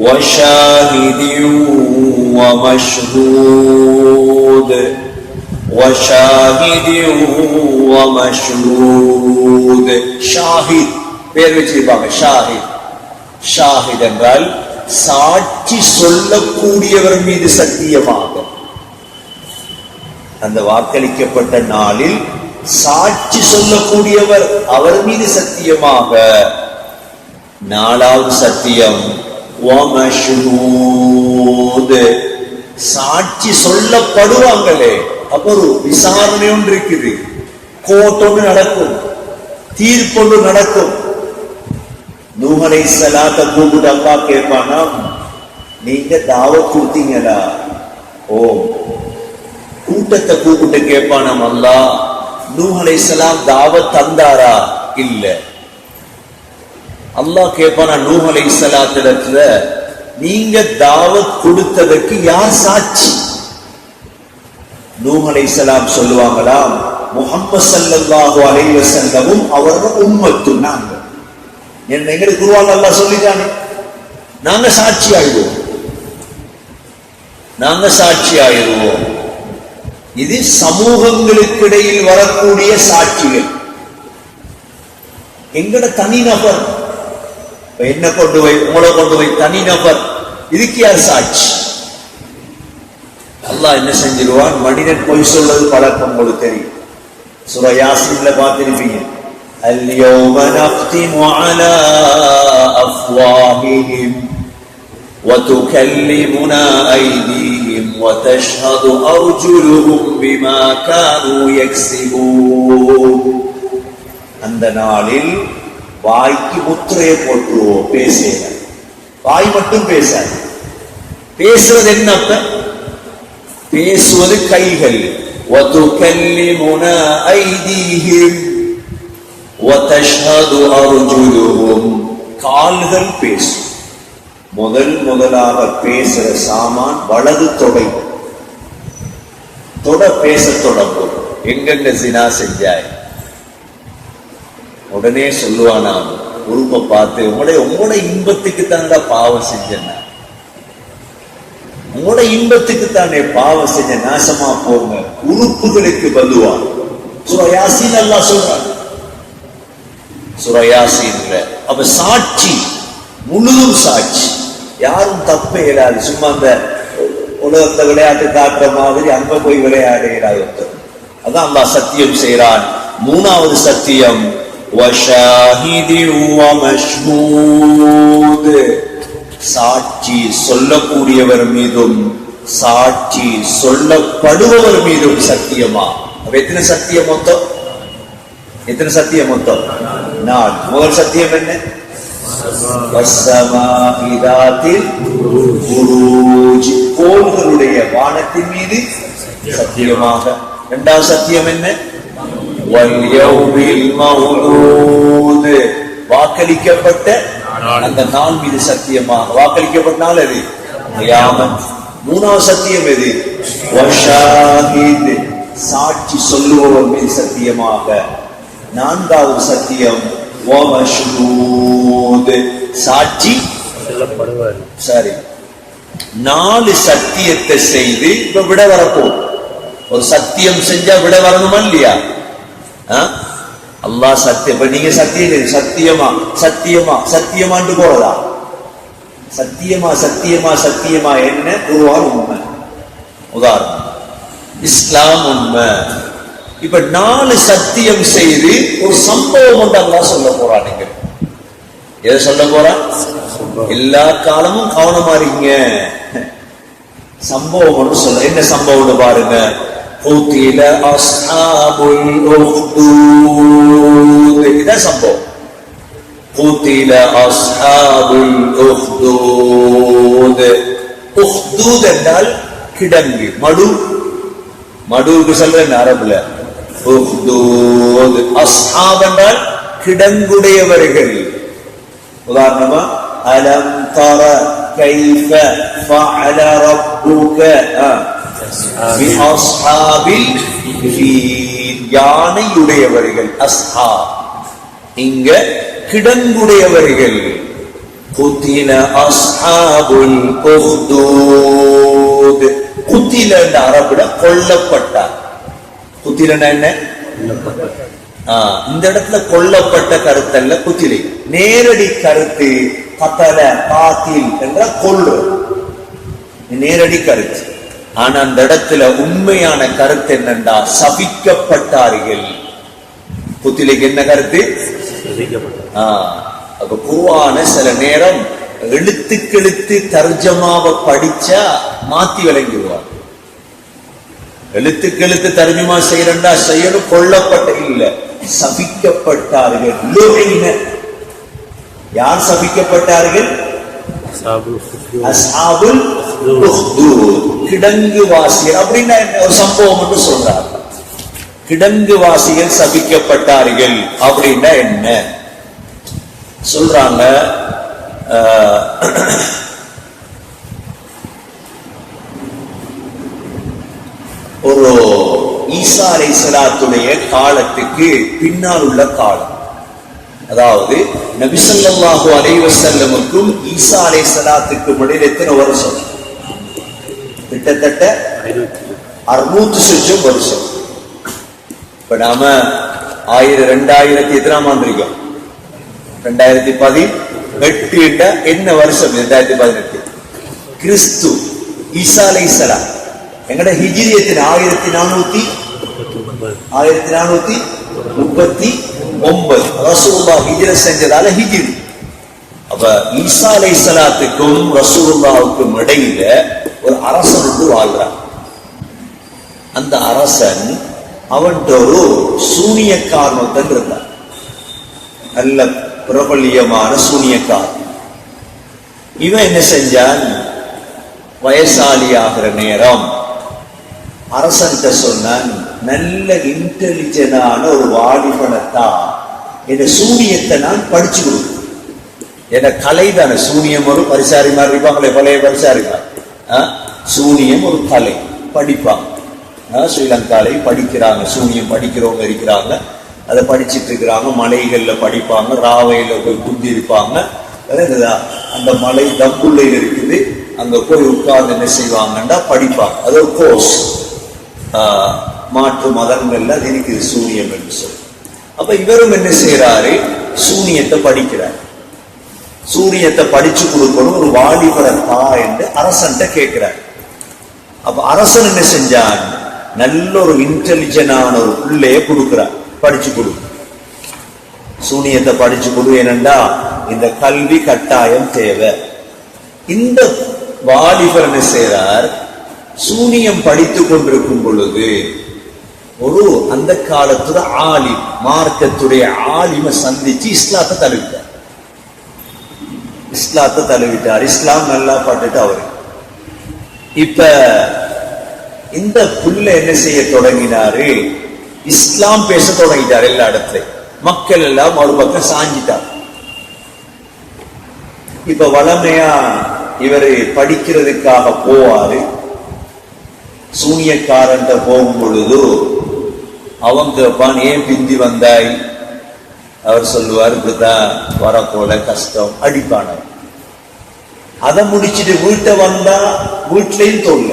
وشاهد ومشهود وشاهد ومشهود. ஷாஹித் பேர் வச்சிருப்பாங்க. ஷாஹித் ஷாஹித் என்றால் சாட்சி சொல்லக்கூடியவர் மீது சத்தியமாக. அந்த வாக்களிக்கப்பட்ட நாளில் சாட்சி சொல்லக்கூடியவர் அவர் மீது சத்தியமாக. நாலாவது சத்தியம் சாட்சி சொல்லப்படுவாங்களே. அப்ப ஒரு விசாரணை ஒன்று இருக்குது, கோர்ட் ஒன்று நடக்கும், தீர்ப்பொன்று நடக்கும். நூஹ் அலைஹிஸ்ஸலாத்தை கூப்பிட்டு அல்லாஹ் கேட்பானா, நீங்க தாவத் கொடுத்தீங்களா? ஓ. கூட்டத்தை கூப்பிட்டு கேட்பானாம் அல்லாஹ், நூஹ் அலைஹிஸ்ஸலாம் தாவத் தந்தாரா? இல்ல. அல்லாஹ் கேட்பானா நூஹ் அலைஹிஸ்ஸலாத்திடத்துல, நீங்க தாவத் கொடுத்ததற்கு யார் சாட்சி? நூஹ் அலைஹிஸ்ஸலாம் சொல்லுவாங்களாம், முஹம்மது ஸல்லல்லாஹு அலைஹி வஸல்லமும் அவரோட உம்மத்தும் நாங்க. எங்களுக்கு குர்ஆன்ல அல்லாஹ் சொல்லிட்டானே, நாங்க சாட்சி ஆயிடுவோம், நாங்க சாட்சி ஆயிடுவோம். இது சமூகங்களுக்கு இடையில் வரக்கூடிய சாட்சிகள். எங்கட தனிநபர், என்ன கொண்டு போய் உங்களை கொண்டு போய் தனிநபர், இதுக்கு யார் சாட்சி? அல்லாஹ் என்ன செஞ்சிருவான்? மனிதன் பொய் சொல்றது பழக்கம் உங்களுக்கு தெரியும். சூரா யாசீன்ல பார்த்திருப்பீங்க. اليوم نختم على أفواههم وتكلمنا أيديهم وتشهد أرجلهم بما كانوا يكسبون. அந்த நாளில் வாய்க்கு முத்திரையை போட்டுருவோம். பேசல, வாய் மட்டும் பேசாது. பேசுவது என்னப்ப? பேசுவது கைகள். وتكلمنا أيديهم وتشهد أرجلهم. கால்கள் பேசும். முதலாக பேசுற சாமான் வலது தொடை. தொட பேச தொடங்கும். எங்கெங்க ஜினா செஞ்சாய்? உடனே சொல்லுவானா உறுப்பை பார்த்து, உங்களோட இன்பத்துக்கு தானடா பாவம் செஞ்சேன், உங்களோட இன்பத்துக்கு தானே பாவம் செஞ்ச, நாசமா போங்க. உறுப்புகளுக்கு பதுவான். சூரா யாசீன் அல்லாஹ் சொல்றான். சூரா யாசீன்ல அப்ப சாட்சி, முழுதும் சாட்சி. யாரும் தப்பே இல்லாது. சும்மா அந்த உலகத்தை விளையாட்டு காட்டுற மாதிரி அங்க போய் விளையாடுகிறார். அதான் அல்லாஹ் சத்தியம் செய்யறான். மூணாவது சத்தியம் சாட்சி சொல்லக்கூடியவர் மீதும் சாட்சி சொல்லப்படுபவர் மீதும் சத்தியமா. எத்தனை சத்தியம் மொத்தம்? எத்தனை சத்தியம் மொத்தம்? நாள். முதல் சத்தியம் என்ன? கோள்களுடைய வானத்தின் மீது சத்தியமாக. இரண்டாவது சத்தியம் என்ன? வாக்களிக்கப்பட்ட அந்த நாள் மீது சத்தியமாக. வாக்களிக்கப்பட்ட நாள் எது? கியாமத். மூணாவது சத்தியம் எது? சாட்சி சொல்லுபவர் மீது சத்தியமாக. நான்காவது சத்தியம் சாட்சி சொல்லப்படுவார். சரி, 4 சத்தியத்தை செய்து இப்ப விட வரப்போ. ஒரு சத்தியம் செஞ்சா விட வரணுமா இல்லையா? அல்லாஹ் சத்தியம். இப்ப நீங்க சத்தியம் சத்தியமா சத்தியமா சத்தியமாண்டு போறதா? சத்தியமா சத்தியமா சத்தியமா என்ன? குர்ஆன் உண்மை, உதாரணம் இஸ்லாம் உண்மை. இப்ப 4 சத்தியம் செய்து ஒரு சம்பவம் ஒன்று அல்லாஹ் சொல்ல போறான். நீங்க எதை சொல்ல போறான்? எல்லா காலமும் கவனமா இருங்க. சம்பவம் ஒன்று சொல்ல. என்ன சம்பவம் பாருங்க. قُتِلَ أَصْحَابُ الْأُخْدُودِ. இதான் சம்பவம். قُتِلَ أَصْحَابُ الْأُخْدُودِ. உஹ்தூத் என்றால் கிடங்கு, மடு. மடுவுக்கு சொல்றேன் அரபுல உஹ்தூத். அஸ்ஹாப் என்றால் கிடங்குடையவர்கள். உதாரணமா அலம் தர கைஃப ஃபஅல ரப்புக பிஅஸ்ஹாபில் ஃபீல். யானையுடையவர்கள் அஸ்ஹாப். இங்க கிடங்குடையவர்கள். குத்தில அஸ்ஹாபுல் உஹ்தூத். குத்தில என்ற அரபுல கொல்லப்பட்டார். குத்திலன்னா என்ன? இந்த இடத்துல கொல்லப்பட்ட கருத்தல்ல குத்திலை. நேரடி கருத்து கத்தல காத்தில் என்ற கொல்லு, நேரடி கருத்து. ஆனா அந்த இடத்துல உண்மையான கருத்து என்னண்டா சபிக்கப்பட்டார்கள். குத்திலைக்கு என்ன கருத்து? அப்ப குர்ஆன சில நேரம் எழுத்துக்கெழுத்து தர்ஜமாவை படிச்சா மாத்தி விளங்கிடுவார். எழுத்துக்கெழுத்து தர்ஜமா செய்யறா செய்யணும். கொல்லப்பட்ட இல்ல, சபிக்கப்பட்டார்கள். யார் சபிக்கப்பட்டார்கள்? அஸ்ஹாபுல் உஹ்தூத், கிடங்கு வாசிகள் அப்படின்னா ஒரு சம்பவம் என்று சொல்றார். கிடங்கு வாசிகள் சபிக்கப்பட்டார்கள் அப்படின்னா என்ன சொல்றாங்க? ஒரு ஈசா அலைஹிஸ்ஸலாத்துடைய காலத்துக்கு பின்னால் உள்ள காலம், அதாவது நபி ஸல்லல்லாஹு அலைஹி வஸல்லமுக்கும் ஈசா அலைஹிஸ்ஸலாத்துக்கும் இடையில எத்தனை வருஷம்? கிட்டத்தட்ட 600 சொச்சம் வருஷம். இப்ப நாம 2000 எத்தனாம் ஆண்டு இருக்கோம்? 2018 என்ன வருஷம்? 2018. கிறிஸ்து ஈசா அலைஹிஸ்ஸலாம் எங்கட ஹிஜ்ரியத்தின் 1439 ரசூலுல்லாஹ் ஹிஜ்ரத் செஞ்சதால ஹிஜ்ரி. அப்ப ஈசா அலைஹிஸ்ஸலாத்துக்கும் ரசூலுல்லாஹுக்கும் இடையில ஒரு அரசன் வந்து வாழ்றான். அந்த அரசன் அவன்கிட்ட ஒரு சூனியக்காரன் இருந்தான். நல்ல பிரபல்யமான சூனியக்காரன். இவன் என்ன செஞ்சான்? வயசாளி ஆகிற நேரம் அரசன்கிட்ட சொன்னான், நல்ல இன்டெலிஜென்டான ஒரு வாலிபனத்தான் என் சூனியத்தை நான் படிச்சு கொடுத்தேன். என கலை தானே சூனியம். ஒரு பரிசாரி மாதிரி இருப்பாங்களே, பழைய பரிசாரிமார். சூனியம் ஒரு கலை, படிப்பாங்க. ஸ்ரீலங்காலை படிக்கிறாங்க, சூனியம் படிக்கிறவங்க இருக்கிறாங்க. அதை படிச்சுட்டு இருக்கிறாங்க. மலைகள்ல படிப்பாங்க, ராவையில போய் குந்தி இருப்பாங்க. அந்த மலை தம்புள்ளையில் இருக்குது, அங்க போய் உட்கார்ந்து என்ன செய்வாங்கன்னா படிப்பாங்க. அது ஒரு கோர்ஸ். மாற்று மதங்கள்ல அது இருக்குது சூனியம் என்று சொல்லி. அப்ப இவரும் என்ன செய்யறாரு? சூனியத்தை படிக்கிறார். சூனியத்தை படிச்சு கொடுக்கணும், ஒரு வாலிபரை தா என்று அரசன்ட்ட கேட்கிறார். அப்ப அரசன் என்ன செஞ்சான்? நல்ல ஒரு இன்டெலிஜென்டான ஒரு பிள்ளைய கொடுக்கிறார், படிச்சு கொடு, சூனியத்தை படிச்சு கொடு, ஏனென்றா இந்த கல்வி கட்டாயம் தேவை. இந்த வாலிபர் என்ன செய்றார்? சூனியம் படித்துக் கொண்டிருக்கும் பொழுது ஒரு அந்த காலத்துல ஆலிம், மார்க்கத்துடைய ஆலிம சந்திச்சு இஸ்லாத்தை தழுவிட்டார். இஸ்லாம் நல்லா பட்டுட்டு அவரு. இப்ப இந்த புள்ள என்ன செய்ய தொடங்கினாரு? இஸ்லாம் பேச தொடங்கிட்டார். எல்லா இடத்துலயும் மக்கள் எல்லாம் ஒரு பக்கம் சாஞ்சிட்டார். இப்ப வளமையா இவரு படிக்கிறதுக்காக போவாரு. சூனியக்காரன் போகும் பொழுது அவங்க ஏன் பிந்தி வந்தாய்? அவர் சொல்லுவார், இப்படிதான் வரப்போல கஷ்டம், அடிப்பான. அதை முடிச்சுட்டு வீட்டை வந்தா வீட்லயும் தொல்ல.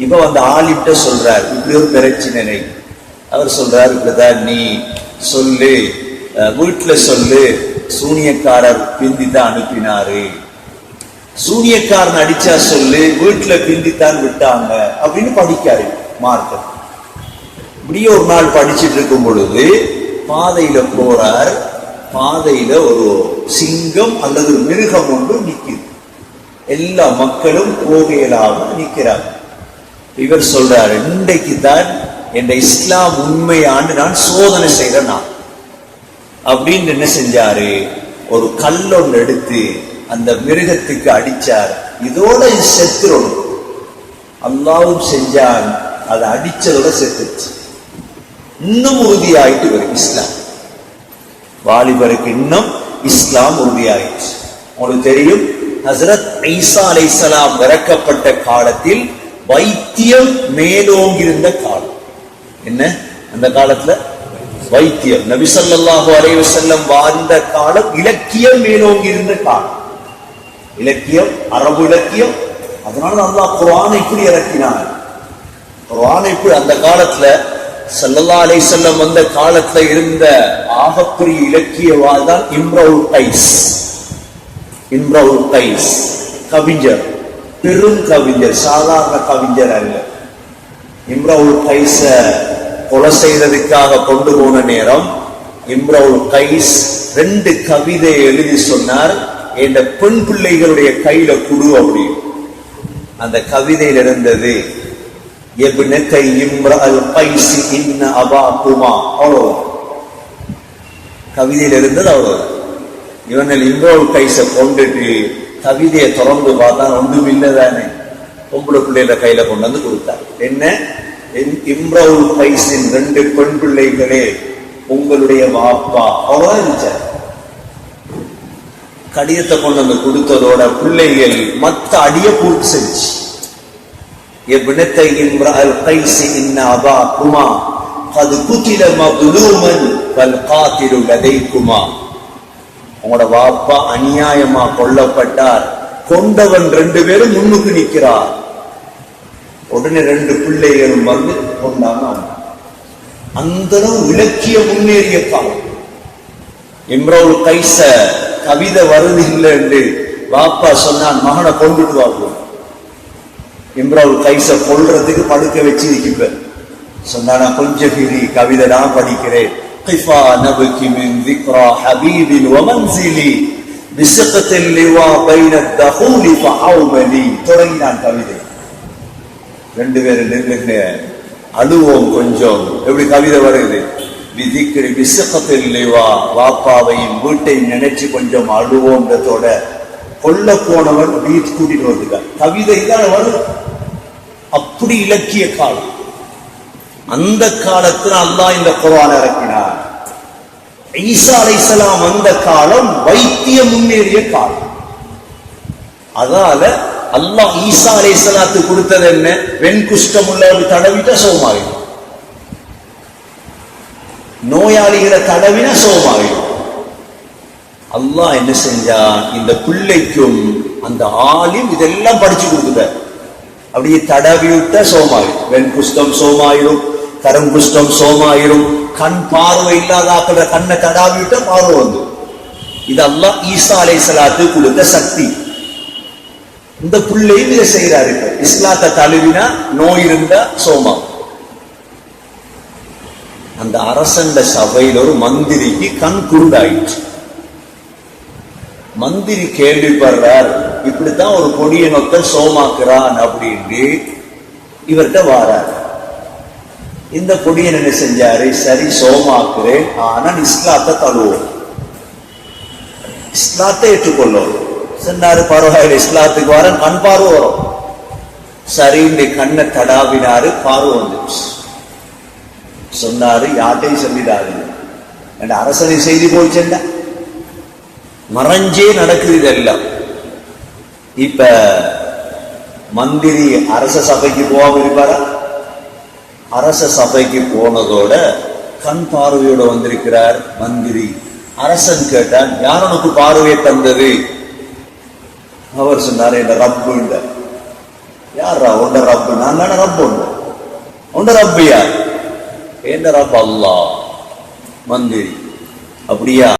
இப்ப வந்து ஆளிட்ட சொல்றார், இப்படி ஒரு பிரச்சனை. அவர் சொல்றாரு, இப்படிதான் நீ சொல்லு, வீட்டுல சொல்லு, சூனியக்காரர் பிந்தித்தான் அனுப்பினாரு. சூனியக்காரன் அடிச்சா சொல்லு, வீட்டுல பிந்தித்தான் விட்டாங்க அப்படின்னு படிக்காரு மார்க்க. இப்படியே ஒரு நாள் படிச்சுட்டு இருக்கும் பொழுது பாதையில போறார். பாதையில ஒரு சிங்கம் அல்லது ஒரு மிருகம் ஒன்று நிக்குது. எல்லா மக்களும் போகையிலாம நிக்கிறார். இவர் சொல்றாரு, இன்றைக்கு தான் என் இஸ்லாம் உண்மையான்னு நான் சோதனை செய்யறேன் நான் அப்படின்னு என்ன செஞ்சாரு? ஒரு கல்லொன்று எடுத்து அந்த மிருகத்துக்கு அடிச்சார். இதோட செத்துரும். அல்லாவும் செஞ்சான், அதை அடிச்சதோட செத்துச்சு. இன்னும் உறுதியாயிட்டு வரும் இஸ்லாம். வாலிபருக்கு இன்னும் இஸ்லாம் உறுதியாயிடுச்சு. உங்களுக்கு தெரியும், ஹஸ்ரத் ஈசா அலைஹிஸ்ஸலாம் இறக்கப்பட்ட காலத்தில் வைத்தியம் மேலோங்கியிருந்த காலம். என்ன அந்த காலத்துல வைத்தியம்? நபி ஸல்லல்லாஹு அலைஹி வஸல்லம் வாழ்ந்த காலம் இலக்கியம் மேலோங்கியிருந்த காலம். இலக்கியம், அரபு இலக்கியம். அதனால அல்லாஹ் குர்ஆனை இப்படி இறக்கினார். குர்ஆனை இப்படி அந்த காலத்துல ஸல்லல்லாஹு அலைஹி வஸல்லம் வந்த காலத்துல இருந்த ஆகப்பெரிய இலக்கியவாதி தான் இம்ருல் கைஸ். இம்ருல் கைஸ் கவிஞர், பெரும் கவிஞர், சாதாரண கவிஞர் அல்ல. இம்ருல் கைஸ கொலை செய்ததுக்காக கொண்டு போன நேரம் இம்ருல் கைஸ் 2 கவிதை எழுதி சொன்னார், என் பெண் பிள்ளைகளுடைய கையில குடு அப்படின்னு. அந்த கவிதையில் இருந்தது இப்னத்தை இம்ருல் கைஸ் இன்ன அபாகுமா, அவ்வளவு கவிதையில் இருந்தது. அவ்வளவு இவர்கள் இம்ருல் கைஸ கொண்டுட்டு கவிதையை திறந்து பார்த்தா ஒன்றும் இல்லதானே, பொம்பளை பிள்ளைகள கையில கொண்டு வந்து கொடுத்தார். என்ன, இம்ருல் கைஸின் 2 பெண் பிள்ளைகளே உங்களுடைய வாப்பா, அவ்வளவுதான் இருந்துச்சார். கடிதத்தை கொண்டு வந்து கொடுத்ததோட பிள்ளைகள் மத்த அடிய பூர்த்தி செஞ்சு இப்னத்தை இம்ருல் கைஸ் இன்ன அபாகுமா கத் குதில மظلومன் வல் காதிலு லதைகுமா, உங்களோட வாப்பா அநியாயமா கொல்லப்பட்டார், கொண்டவன் 2 பேரும் முன்னுக்கு நிற்கிறார். உடனே 2 பிள்ளைகளும் வந்து கொண்டாங்க. அந்த இலக்கிய முன்னேறிய காலம். இம்ருல் கைஸ கவிதை வருது இல்லை என்று வாப்பா சொன்னான், மகனை கொண்டுட்டு வாப்போம். இம்ருல் கைஸ கொல்றதுக்கு படுக்க வச்சு இருக்கிப்ப சொன்னானா, கொஞ்சம் கவிதை நான் படிக்கிறேன். قفا نبكي من ذكرى حبيب ومنزلي بسقط اللواء بين الدخول فحوملي. தொடங்கினான் கவிதை. 2 பேரும் நின்னுங்க, அழுவோம் கொஞ்சம். எப்படி கவிதை வருது, விதிக்கிற விசகத்தில் லிவா, வாப்பாவையும் வீட்டையும் நினைச்சு கொஞ்சம் அழுவோன்றதோட கொல்ல போனவன் வீட்டு கூட்டிட்டு வந்துட்டான். கவிதை தான் வரும். அப்படி இலக்கிய காலம். அந்த காலத்துல அல்லாஹ் இந்த குர்ஆன் இறக்கினார். ஈசா அலைஹிஸ்ஸலாம் அந்த காலம் வைத்திய முன்னேறிய காலம். அதால அல்லாஹ் ஈசா அலைஹிஸ்ஸலாத்துக்கு கொடுத்தது என்ன, வெண்குஷ்டம் உள்ளவருக்கு தடவிட்ட சோமாயிடும், நோயாளிகளை தடவின சோமாயிடும். அல்லாஹ் என்ன செஞ்சான், இந்த பிள்ளைக்கும் அந்த ஆலிம் இதெல்லாம் படிச்சு கொடுத்துட்டார். அப்படியே தடவி விட்ட சோமாயிடும், வெண்குஷ்டம் சோமாயிடும், கருங்குஷ்டம் சோமாயிரும், கண் பார்வை இல்லாத கண்ணை தடாவிட்ட பார்வை வந்து. இது அல்லாஹ் ஈசா அலைஹிஸ்ஸலாத்துக்கு கொடுத்த சக்தி. இந்த பிள்ளையும் இதை செய்யறாரு. இஸ்லாத்தை தழுவினா நோய் இருந்தா சோமா. அந்த அரசண்ட சபையில் ஒரு மந்திரிக்கு கண் குருடாயிடுச்சு. மந்திரி கேள்விப்படுறார், இப்படித்தான் ஒரு கொடியனொத்த சோமாக்குறான் அப்படின்னு இவர்கிட்ட வாரார். இந்த கொடியன் என்ன செஞ்சாரு, சரி சோமாக்குறேன், ஆனால் இஸ்லாத்தை தழுவோம், இஸ்லாத்தை ஏற்றுக்கொள்ளும் சொன்னாரு. பரவாயில்ல, இஸ்லாத்துக்கு வர கண் பார்வை வரும். சரி, இந்த கண்ணை தடாவினாரு, பார்வை வந்துச்சு. சொன்னாரு, யார்ட்டையும் சொல்லிடாது, அரசனை செய்தி போயிச்சேன்டா, மறைஞ்சே நடக்குது இதெல்லாம். இப்ப மந்திரி அரச சபைக்கு போகாம இருப்பாரா? அரச சபைக்கு போனதோட கண் பார்வையோட வந்திருக்கிறார் மந்திரி. அரசன் கேட்டான், யார் உனக்கு பார்வையை தந்தது? அவர் சொன்னார், என் ரப்பு. யாரா உண்ட ரப்பு? நான் தானே ரப்பு. உண்ட ரப்பு யார்? என் ரப்பு அல்லாஹ். மந்திரி, அப்படியா?